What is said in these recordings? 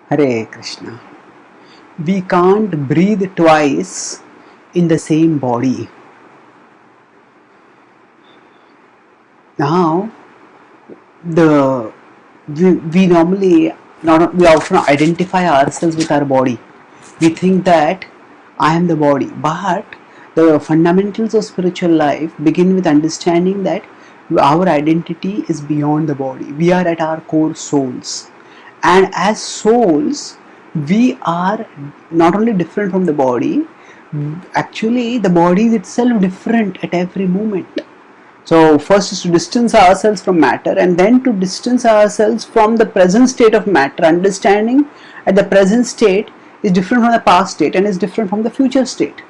Hare Krishna. We can't breathe twice in the same body. Now, we normally we often identify ourselves with our body. We think that I am the body, but the fundamentals of spiritual life begin with understanding that our identity is beyond the body. We are at our core souls, and as souls, we are not only different from the body. Actually, the body is itself different at every moment. So first is to distance ourselves from matter, and then to distance ourselves from the present state of matter, understanding that the present state is different from the past state and is different from the future state.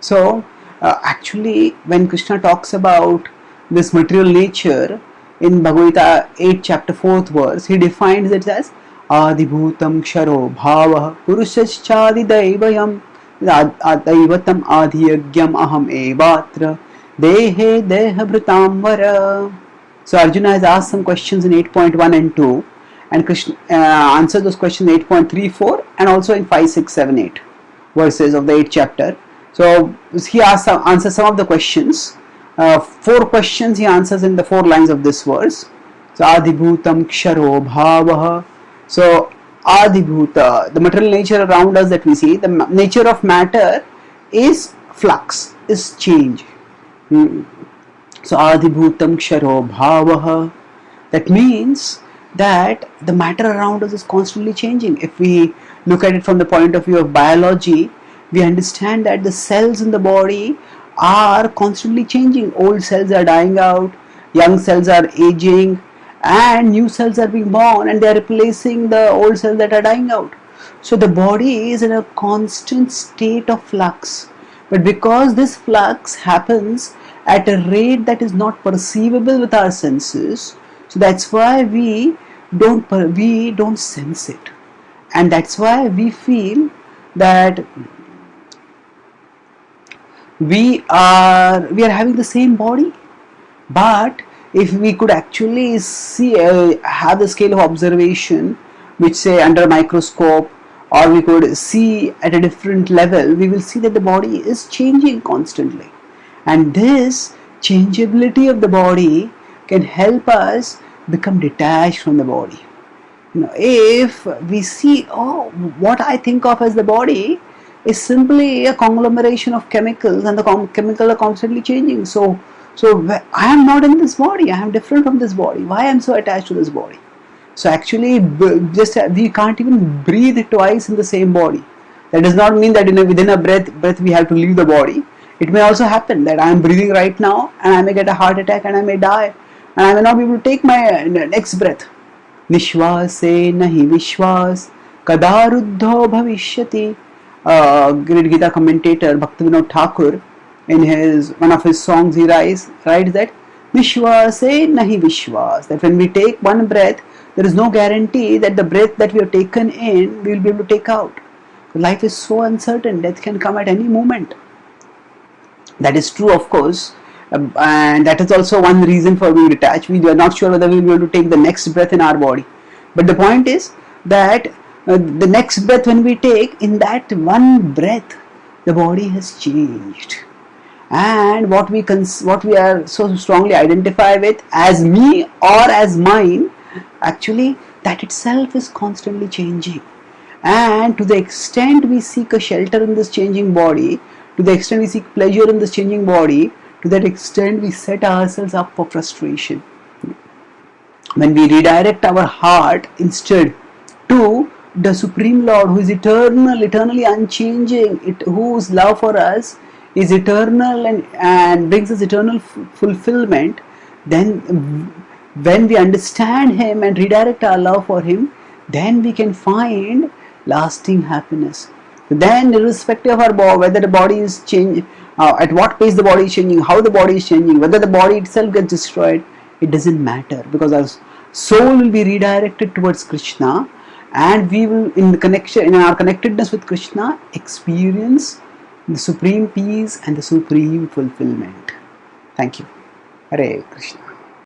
So actually, when Krishna talks about this material nature in Bhagavad-gita 8 chapter 4th verse, he defines it as Adibhutam Ksharo Bhava Purushachadi Daivayam Daivatam Adhiyagyam Aham Evatra Dehe Deha Bhritamvara. So Arjuna has asked some questions in 8.1 and 2, and Krishna answered those questions in 8.34 and also in 5, 6, 7, 8 verses of the 8th chapter. So he answers some of the questions. 4 questions he answers in the 4 lines of this verse. So Adibhutam Ksharo Bhavaha. So Adibhuta, the material nature around us that we see, the nature of matter is flux, is change. So Adibhutam Ksharo Bhavaha. That means that the matter around us is constantly changing. If we look at it from the point of view of biology, we understand that the cells in the body are constantly changing. Old cells are dying out, young cells are aging, and new cells are being born, and they are replacing the old cells that are dying out. So the body is in a constant state of flux. But because this flux happens at a rate that is not perceivable with our senses, so that's why we don't sense it, and that's why we feel that we are having the same body. But if we could actually see have the scale of observation, which say under a microscope, or we could see at a different level, we will see that the body is changing constantly, and this changeability of the body can help us become detached from the body. If we see, what I think of as the body is simply a conglomeration of chemicals, and the chemicals are constantly changing. So I am not in this body. I am different from this body. Why I am so attached to this body? So actually, we can't even breathe twice in the same body. That does not mean that within a breath we have to leave the body. It may also happen that I am breathing right now, and I may get a heart attack, and I may die, and I may not be able to take my next breath. Nishvase nahi vishwas kadaruddho bhavishyati. Great Gita commentator Bhaktivinoda Thakur, in one of his songs, he writes that Vishwase nahi vishwas, that when we take one breath, there is no guarantee that the breath that we have taken in we will be able to take out. Life is so uncertain, death can come at any moment. That is true, of course, and that is also one reason for being detached. We are not sure whether we will be able to take the next breath in our body. But the point is that the next breath when we take, in that one breath, the body has changed. And what we are so strongly identify with as me or as mine, actually that itself is constantly changing. And to the extent we seek a shelter in this changing body, to the extent we seek pleasure in this changing body, to that extent we set ourselves up for frustration. When we redirect our heart instead to the Supreme Lord, who is eternal, eternally unchanging, whose love for us is eternal and brings us eternal fulfillment, then when we understand Him and redirect our love for Him, then we can find lasting happiness. Then, irrespective of our body, whether the body is changing, at what pace the body is changing, how the body is changing, whether the body itself gets destroyed, it doesn't matter, because our soul will be redirected towards Krishna, and we will, in our connectedness with Krishna, experience the supreme peace and the supreme fulfillment. Thank you. Hare Krishna.